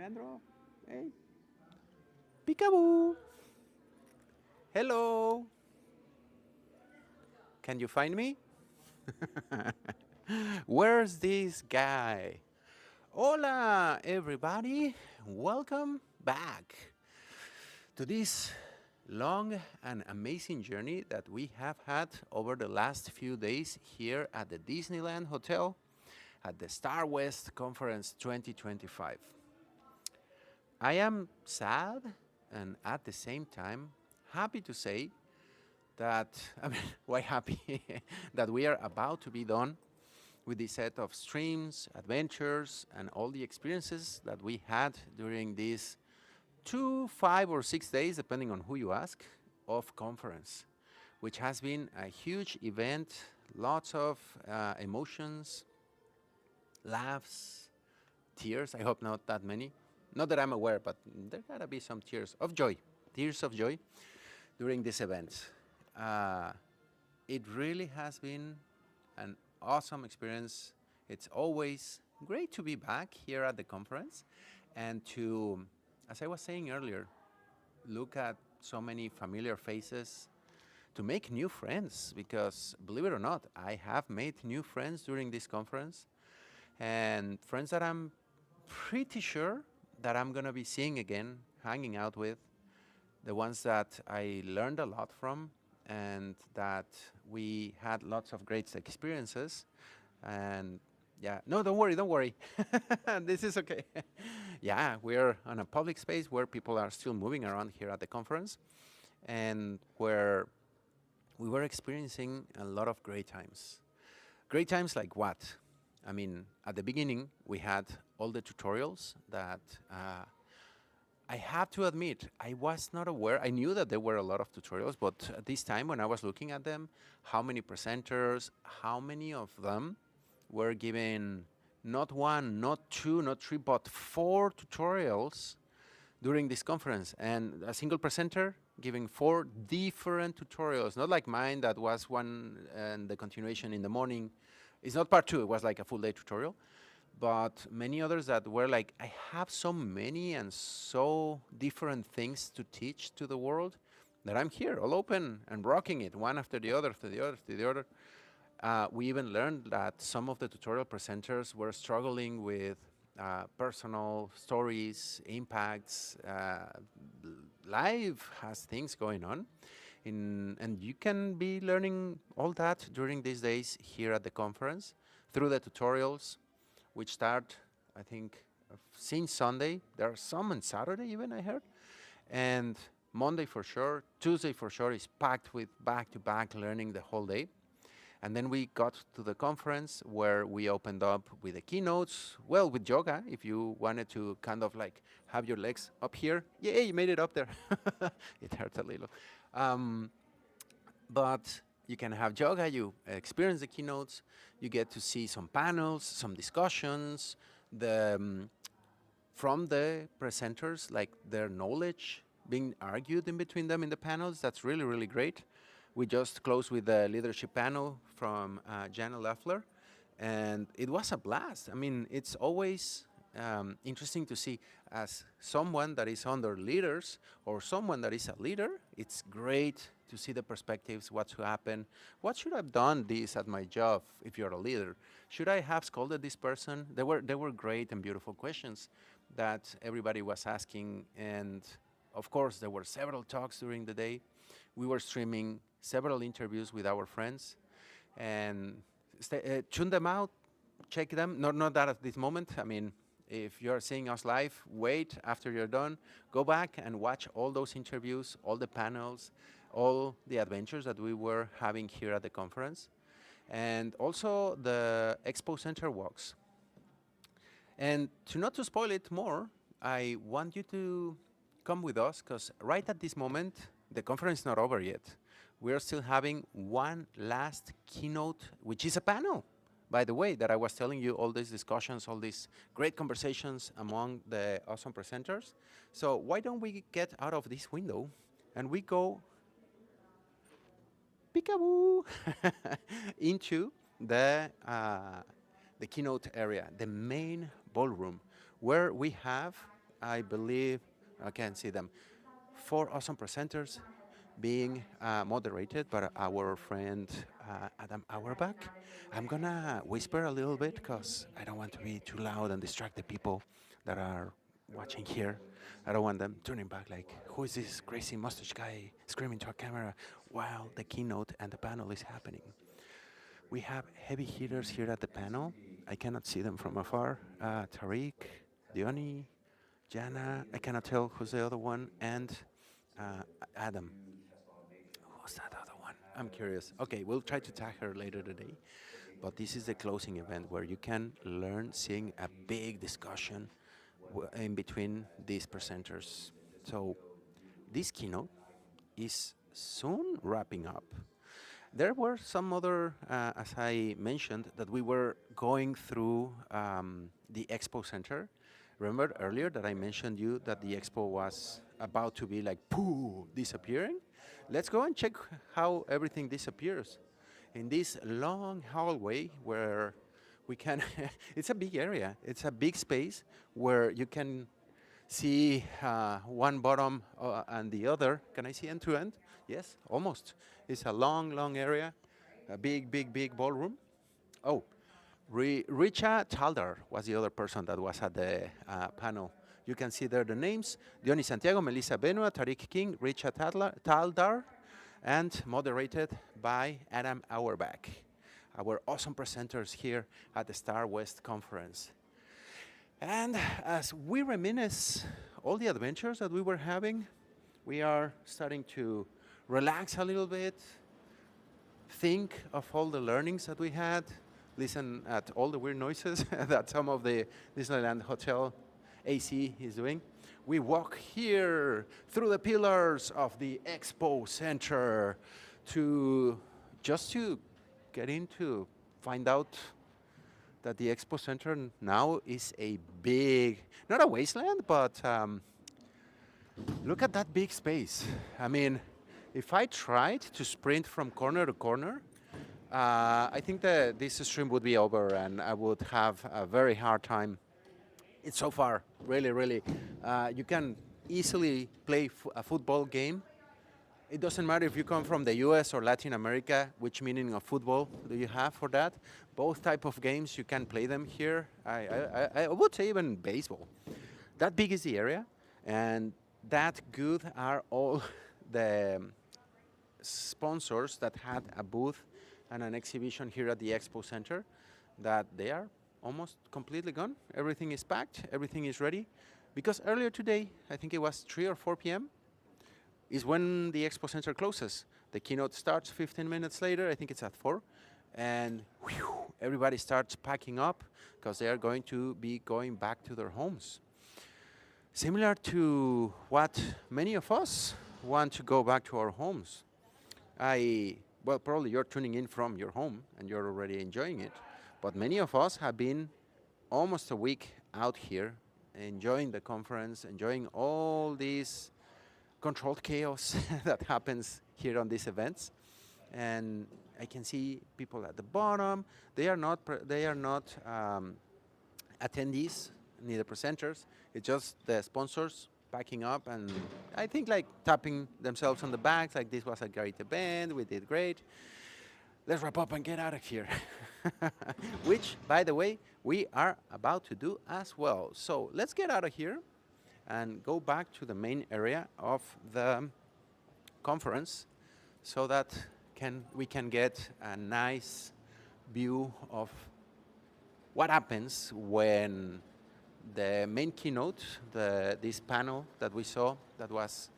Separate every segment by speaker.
Speaker 1: Leandro, hey, peekaboo. Hello. Can you find me? Where's this guy? Hola, everybody. Welcome back to this long and amazing journey that we have had over the last few days here at the Disneyland Hotel at the Star West Conference 2025. I am sad and at the same time happy to say that, I mean, why happy? that we are about to be done with this set of streams, adventures, and all the experiences that we had during these 2, 5, or 6 days, depending on who you ask, of conference, which has been a huge event, lots of emotions, laughs, tears. I hope not that many. Not that I'm aware, but there gotta be some tears of joy during this event. Uh, it really has been an awesome experience. It's always great to be back here at the conference and to, as I was saying earlier, look at so many familiar faces, to make new friends, because believe it or not, I have made new friends during this conference and friends that I'm pretty sure that I'm going to be seeing again, hanging out with, the ones that I learned a lot from and that we had lots of great experiences. And yeah, no, don't worry. This is okay. Yeah, we're on a public space where people are still moving around here at the conference and where we were experiencing a lot of great times. Great times like what? I mean, at the beginning, we had all the tutorials that I have to admit, I was not aware. I knew that there were a lot of tutorials, but at this time when I was looking at them, how many presenters, how many of them were giving not one, not two, not three, but 4 tutorials during this conference, and a single presenter giving 4 different tutorials, not like mine that was one and the continuation in the morning. It's not part 2, it was like a full day tutorial, but many others that were like, I have so many and so different things to teach to the world that I'm here all open and rocking it one after the other, after the other, after the other. We even learned that some of the tutorial presenters were struggling with personal stories, impacts. Life has things going on. And you can be learning all that during these days here at the conference through the tutorials, which start, I think, since Sunday. There are some on Saturday even, I heard. And Monday for sure, Tuesday for sure is packed with back-to-back learning the whole day. And then we got to the conference where we opened up with the keynotes, well, with yoga, if you wanted to kind of like have your legs up here. Yay, you made it up there. It hurt a little. Um, but you can have yoga, you experience the keynotes, you get to see some panels, some discussions, from the presenters, like their knowledge being argued in between them in the panels. That's really, really great. We just closed with the leadership panel from Jana Leffler, and it was a blast. I mean, it's always interesting to see as someone that is under leaders or someone that is a leader. It's great to see the perspectives, what should happen, what should I have done this at my job if you're a leader? Should I have scolded this person? There were great and beautiful questions that everybody was asking, and of course there were several talks during the day. We were streaming several interviews with our friends, and tune them out, check them. Not that at this moment. I mean, if you're seeing us live, wait after you're done, go back and watch all those interviews, all the panels, all the adventures that we were having here at the conference, and also the Expo Center walks. And to not to spoil it more, I want you to come with us because right at this moment, the conference is not over yet. We are still having one last keynote, which is a panel, by the way, that I was telling you all these discussions, all these great conversations among the awesome presenters. So why don't we get out of this window and we go peekaboo into the keynote area, the main ballroom, where we have I believe I can see them. Four awesome presenters being moderated by our friend Adam Auerbach. I'm gonna whisper a little bit because I don't want to be too loud and distract the people that are watching here. I don't want them turning back like, who is this crazy mustache guy screaming to a camera while the keynote and the panel is happening? We have heavy hitters here at the panel. I cannot see them from afar. Tariq, Diony, Jana, I cannot tell who's the other one, and uh, Adam. Who's that other one? I'm curious. Okay, we'll try to tag her later today. But this is the closing event where you can learn seeing a big discussion in between these presenters. So this keynote is soon wrapping up. There were some other, as I mentioned, that we were going through the Expo Center. Remember earlier that I mentioned you that the Expo was about to be like, pooh, disappearing? Let's go and check how everything disappears. In this long hallway where we can, it's a big area, it's a big space where you can see one bottom and the other. Can I see end to end? Yes, almost. It's a long, long area, a big, big, big ballroom. Oh, Richa Taldar was the other person that was at the panel. You can see there the names: Diony Santiago, Melissa Benua, Tariq King, Richa Taldar, and moderated by Adam Auerbach, our awesome presenters here at the Star West Conference. And as we reminisce all the adventures that we were having, we are starting to relax a little bit, think of all the learnings that we had, listen at all the weird noises that some of the Disneyland Hotel AC is doing. We walk here through the pillars of the Expo Center to just to get into find out that the Expo Center now is a big, not a wasteland, but look at that big space. I mean, if I tried to sprint from corner to corner, I think that this stream would be over and I would have a very hard time. It's so far, really, really. You can easily play a football game. It doesn't matter if you come from the US or Latin America, which meaning of football do you have for that? Both type of games, you can play them here. I would say even baseball. That big is the area, and that good are all the sponsors that had a booth and an exhibition here at the Expo Center, that they are almost completely gone. Everything is packed, everything is ready. Because earlier today, I think it was 3 or 4 p.m., is when the Expo Center closes. The keynote starts 15 minutes later, I think it's at 4, and whew, everybody starts packing up because they are going to be going back to their homes. Similar to what many of us want to go back to our homes. Well, probably you're tuning in from your home and you're already enjoying it, but many of us have been almost a week out here enjoying the conference, enjoying all these controlled chaos that happens here on these events. And I can see people at the bottom. They are not attendees, neither presenters. It's just the sponsors packing up and I think like tapping themselves on the back, like this was a great event, we did great. Let's wrap up and get out of here. Which, by the way, we are about to do as well. So let's get out of here and go back to the main area of the conference so that we can get a nice view of what happens when the main keynote, this panel that we saw that was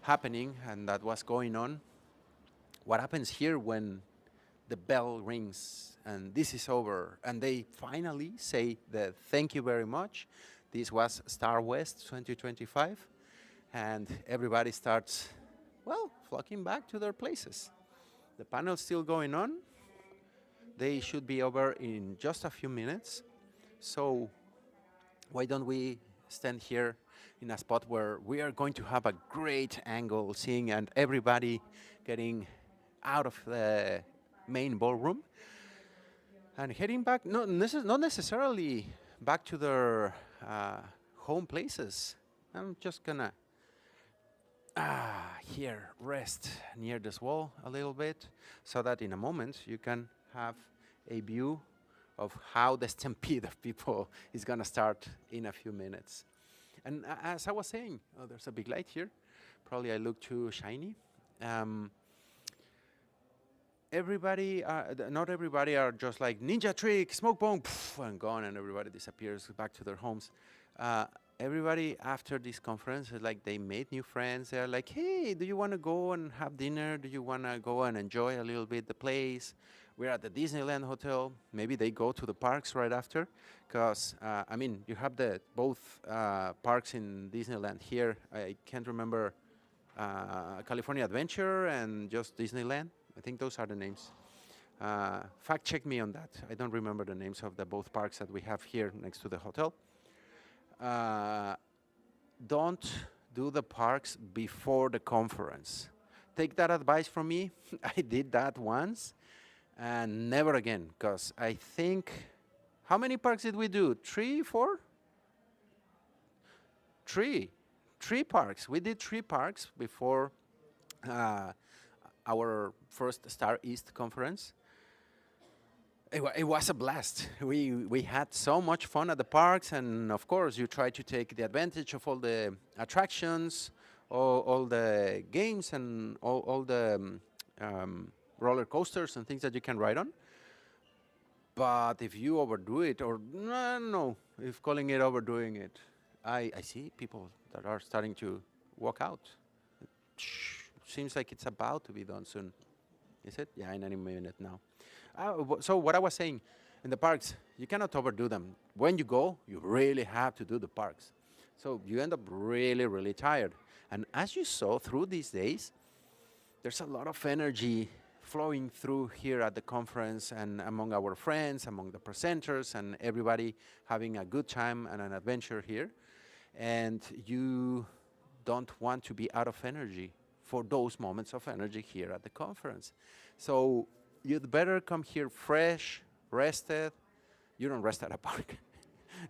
Speaker 1: happening and that was going on, what happens here when the bell rings and this is over and they finally say the thank you very much. This was Star West 2025 and everybody starts, well, flocking back to their places. The panel's still going on. They should be over in just a few minutes. So why don't we stand here in a spot where we are going to have a great angle seeing and everybody getting out of the main ballroom and heading back, not necessarily back to their home places. I'm just gonna here rest near this wall a little bit so that in a moment you can have a view of how the stampede of people is gonna start in a few minutes. And as I was saying, oh, there's a big light here. Probably I look too shiny. Um, not everybody are just like ninja trick, smoke bomb, and gone, and everybody disappears back to their homes. Uh, Everybody after this conference is like they made new friends. They're like, hey, do you want to go and have dinner? Do you want to go and enjoy a little bit the place? We're at the Disneyland Hotel. Maybe they go to the parks right after, because I mean, you have the both parks in Disneyland here. I can't remember California Adventure and just Disneyland. I think those are the names. Fact check me on that. I don't remember the names of the both parks that we have here next to the hotel. Don't do the parks before the conference. Take that advice from me. I did that once and never again, because I think, how many parks did we do? 3, 4? 3. 3 parks. We did 3 parks before our first Star East conference. It was a blast. We had so much fun at the parks, and of course, you try to take the advantage of all the attractions, all the games, and all the roller coasters and things that you can ride on. But if you overdo it, or no, if calling it overdoing it, I see people that are starting to walk out. Seems like it's about to be done soon. Is it? Yeah, in any minute now. So what I was saying, in the parks, you cannot overdo them. When you go, you really have to do the parks. So you end up really, really tired. And as you saw through these days, there's a lot of energy flowing through here at the conference and among our friends, among the presenters, and everybody having a good time and an adventure here. And you don't want to be out of energy for those moments of energy here at the conference. So you'd better come here fresh, rested. You don't rest at a park.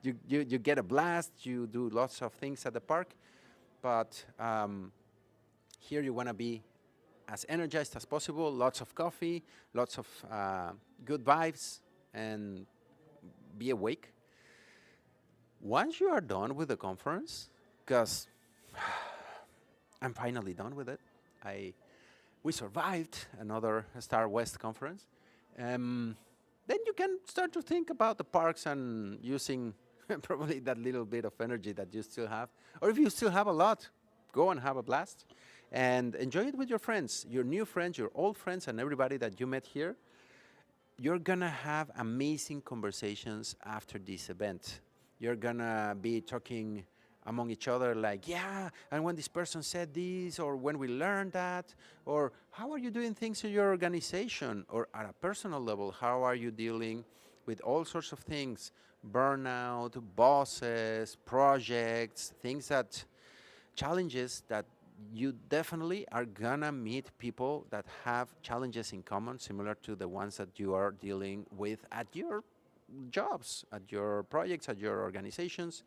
Speaker 1: you get a blast, you do lots of things at the park, but here you want to be as energized as possible, lots of coffee, lots of good vibes, and be awake. Once you are done with the conference, because I'm finally done with it, we survived another Star West conference. Then you can start to think about the parks and using probably that little bit of energy that you still have. Or if you still have a lot, go and have a blast and enjoy it with your friends, your new friends, your old friends, and everybody that you met here. You're gonna have amazing conversations after this event. You're gonna be talking among each other like, yeah, and when this person said this, or when we learned that, or how are you doing things in your organization, or at a personal level, how are you dealing with all sorts of things, burnout, bosses, projects, challenges that you definitely are gonna meet people that have challenges in common, similar to the ones that you are dealing with at your jobs, at your projects, at your organizations.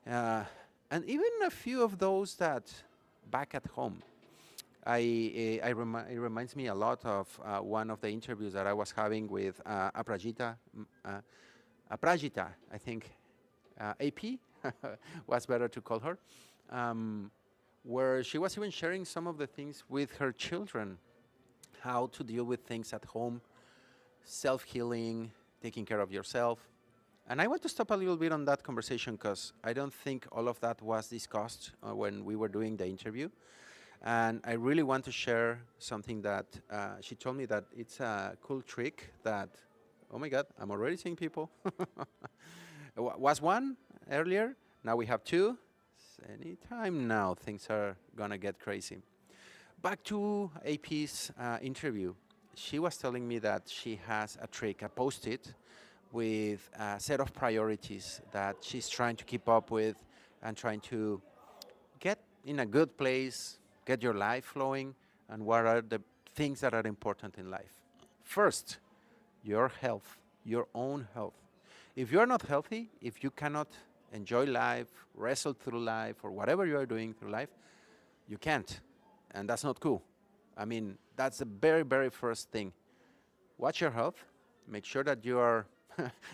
Speaker 1: And even a few of those that back at home. It reminds me a lot of one of the interviews that I was having with Aprajita, I think, AP was better to call her, where she was even sharing some of the things with her children, how to deal with things at home, self-healing, taking care of yourself. And I want to stop a little bit on that conversation because I don't think all of that was discussed when we were doing the interview. And I really want to share something that she told me, that it's a cool trick that, oh my God, I'm already seeing people. Was one earlier, now we have 2. Anytime now, things are gonna get crazy. Back to AP's interview. She was telling me that she has a trick, a post-it, with a set of priorities that she's trying to keep up with and trying to get in a good place, get your life flowing, and what are the things that are important in life. First, your health, your own health. If you're not healthy, if you cannot enjoy life, wrestle through life, or whatever you are doing through life, you can't. And that's not cool. I mean, that's the very, very first thing. Watch your health. Make sure that you are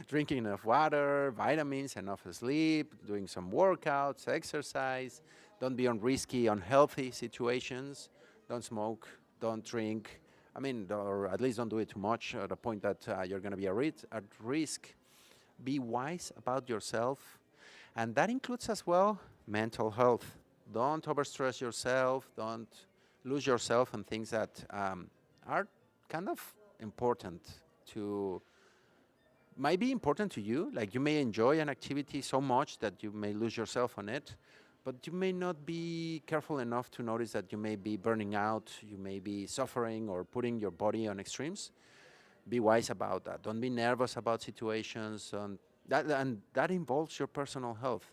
Speaker 1: drinking enough water, vitamins, enough sleep, doing some workouts, exercise. Don't be on risky, unhealthy situations. Don't smoke, don't drink. I mean, or at least don't do it too much at the point that you're going to be at risk. Be wise about yourself. And that includes as well mental health. Don't overstress yourself. Don't lose yourself in things that are kind of important to might be important to you. Like you may enjoy an activity so much that you may lose yourself on it, but you may not be careful enough to notice that you may be burning out, you may be suffering or putting your body on extremes. Be wise about that. Don't be nervous about situations, and that involves your personal health,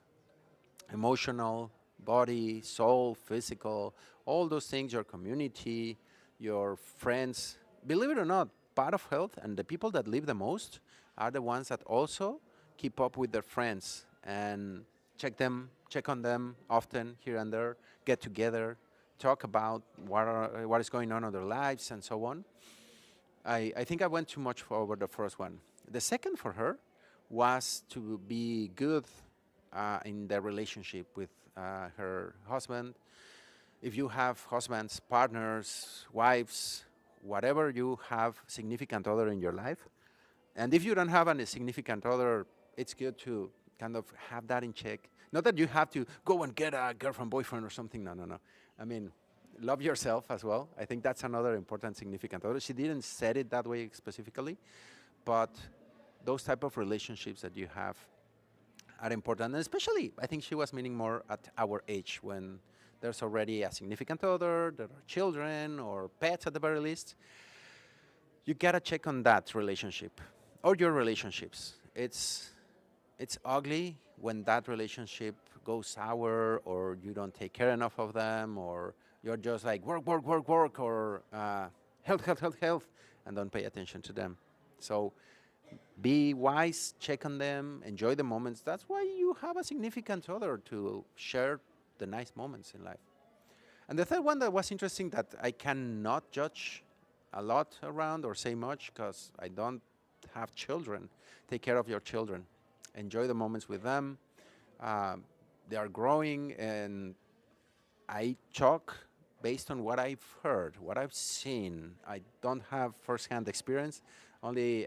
Speaker 1: emotional, body, soul, physical, all those things, your community, your friends. Believe it or not, part of health and the people that live the most are the ones that also keep up with their friends and check on them often here and there, get together, talk about what is going on in their lives and so on. I think I went too much over the first one. The second for her was to be good in the relationship with her husband. If you have husbands, partners, wives, whatever you have significant other in your life, and if you don't have a significant other, it's good to kind of have that in check. Not that you have to go and get a girlfriend, boyfriend, or something. No, no, no. I mean, love yourself as well. I think that's another important significant other. She didn't set it that way specifically, but those type of relationships that you have are important. And especially, I think she was meaning more at our age when there's already a significant other, there are children or pets at the very least. You gotta check on that relationship or your relationships. It's ugly when that relationship goes sour or you don't take care enough of them or you're just like work, work, work, work or health, health, health, health, and don't pay attention to them. So be wise, check on them, enjoy the moments. That's why you have a significant other to share the nice moments in life. And the third one that was interesting that I cannot judge a lot around or say much because I don't have children. Take care of your children. Enjoy the moments with them. They are growing, and I talk based on what I've heard, what I've seen. I don't have firsthand experience. Only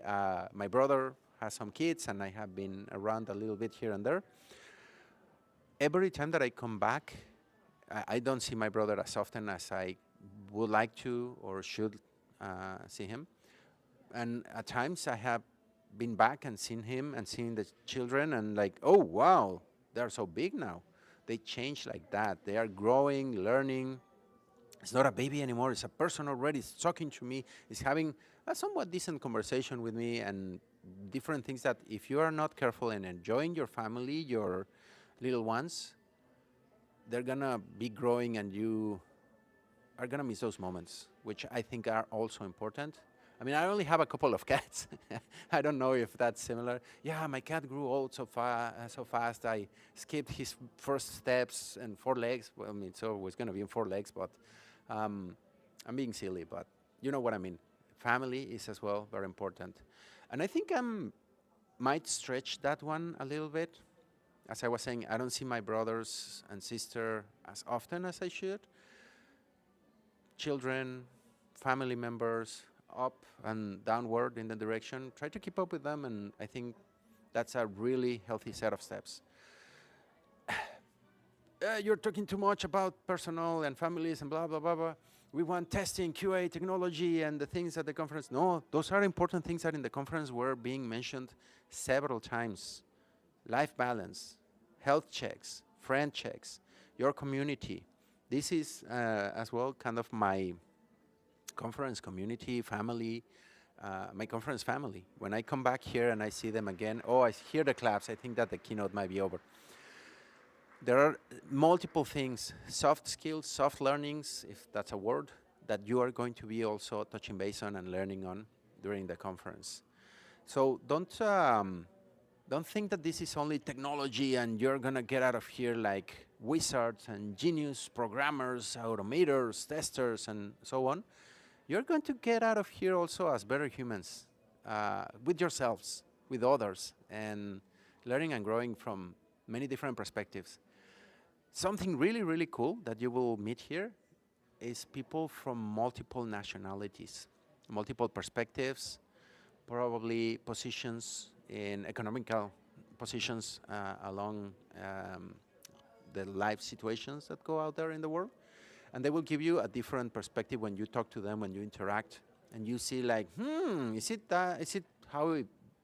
Speaker 1: my brother has some kids, and I have been around a little bit here and there. Every time that I come back, I don't see my brother as often as I would like to or should see him. And at times I have been back and seen him and seen the children and like, oh wow, they're so big now. They change like that. They are growing, learning. It's not a baby anymore. It's a person already. It's talking to me. It's having a somewhat decent conversation with me and different things that if you are not careful in enjoying your family, your little ones, they're gonna be growing and you are gonna miss those moments, which I think are also important. I mean, I only have a couple of cats. I don't know if that's similar. Yeah, my cat grew old so fast. I skipped his first steps and 4 legs. Well, I mean, it's always going to be in 4 legs, but I'm being silly. But you know what I mean. Family is as well very important. And I think I might stretch that one a little bit. As I was saying, I don't see my brothers and sister as often as I should. Children, family members, up and downward in the direction. Try to keep up with them, and I think that's a really healthy set of steps. You're talking too much about personal and families and blah, blah, blah, blah. We want testing, QA, technology, and the things at the conference. No, those are important things that in the conference were being mentioned several times. Life balance, health checks, friend checks, your community. This is as well kind of my conference community, family, my conference family. When I come back here and I see them again, oh, I hear the claps, I think that the keynote might be over. There are multiple things, soft skills, soft learnings, if that's a word, that you are going to be also touching base on and learning on during the conference. So don't Don't think that this is only technology and you're gonna get out of here like wizards and genius programmers, automators, testers, and so on. You're going to get out of here also as better humans, with yourselves, with others, and learning and growing from many different perspectives. Something really, really cool that you will meet here is people from multiple nationalities, multiple perspectives, probably positions in economical positions along the life situations that go out there in the world. And they will give you a different perspective when you talk to them, when you interact, and you see like, is it how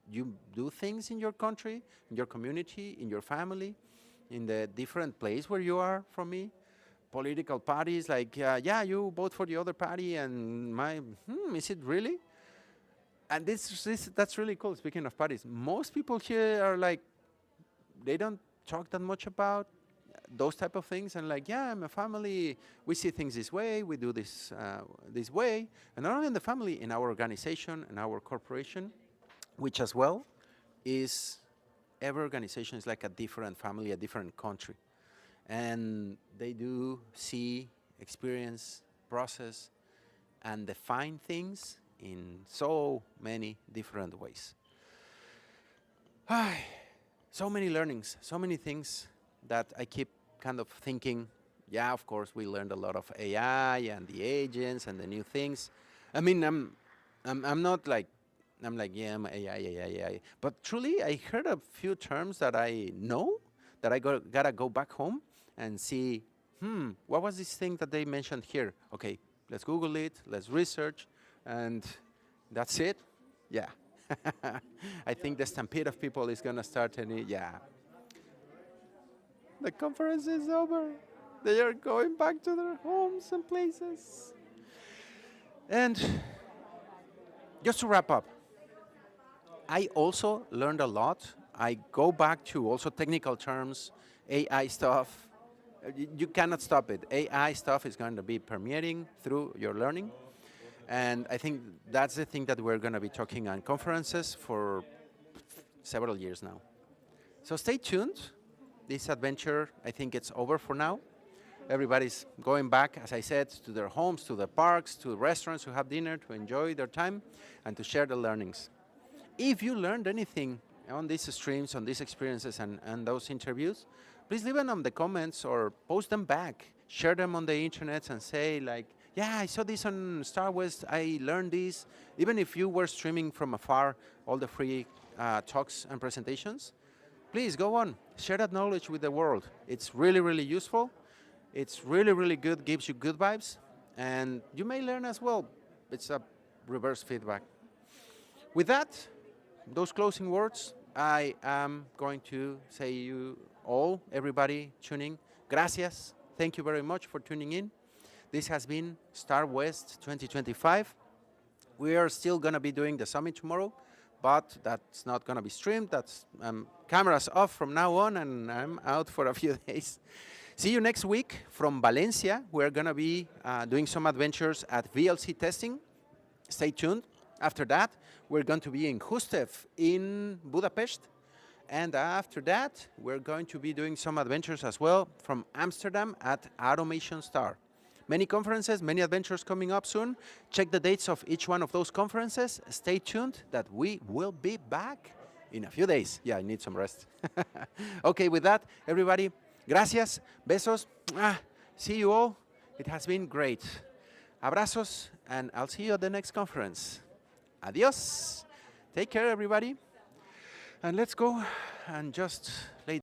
Speaker 1: you do things in your country, in your community, in your family, in the different place where you are from me? Political parties, like, yeah, you vote for the other party, and is it really? And that's really cool. Speaking of parties, most people here are like, they don't talk that much about those type of things, and like, yeah, I'm a family, we see things this way, we do this this way, and not only in the family, in our organization, in our corporation, which as well is, every organization is like a different family, a different country, and they do see, experience, process, and define things in so many different ways. So many learnings, so many things that I keep kind of thinking, yeah, of course, we learned a lot of AI and the agents and the new things. I mean, I'm not like, I'm like, yeah, I'm AI. But truly, I heard a few terms that I know, that I gotta go back home and see, what was this thing that they mentioned here? Okay, let's Google it, let's research, and that's it? Yeah. I think the stampede of people is gonna start yeah. The conference is over. They are going back to their homes and places. And just to wrap up, I also learned a lot. I go back to also technical terms, AI stuff. You cannot stop it. AI stuff is going to be permeating through your learning. And I think that's the thing that we're going to be talking on conferences for several years now. So stay tuned. This adventure, I think it's over for now. Everybody's going back, as I said, to their homes, to the parks, to restaurants to have dinner, to enjoy their time, and to share the learnings. If you learned anything on these streams, on these experiences, and those interviews, please leave them in the comments or post them back. Share them on the internet and say like, yeah, I saw this on Star West, I learned this. Even if you were streaming from afar all the free talks and presentations, please go on, share that knowledge with the world. It's really, really useful. It's really, really good, gives you good vibes, and you may learn as well. It's a reverse feedback. With that, those closing words, I am going to say you all, everybody tuning, gracias. Thank you very much for tuning in. This has been Star West 2025. We are still going to be doing the summit tomorrow, but that's not going to be streamed. That's cameras off from now on, and I'm out for a few days. See you next week from Valencia. We're going to be doing some adventures at VLC testing. Stay tuned. After that, we're going to be in Hustev in Budapest. And after that, we're going to be doing some adventures as well from Amsterdam at Automation Star. Many conferences, many adventures coming up soon. Check the dates of each one of those conferences. Stay tuned that we will be back in a few days. Yeah, I need some rest. Okay, with that, everybody, gracias, besos. See you all. It has been great. Abrazos, and I'll see you at the next conference. Adios. Take care, everybody. And let's go and just lay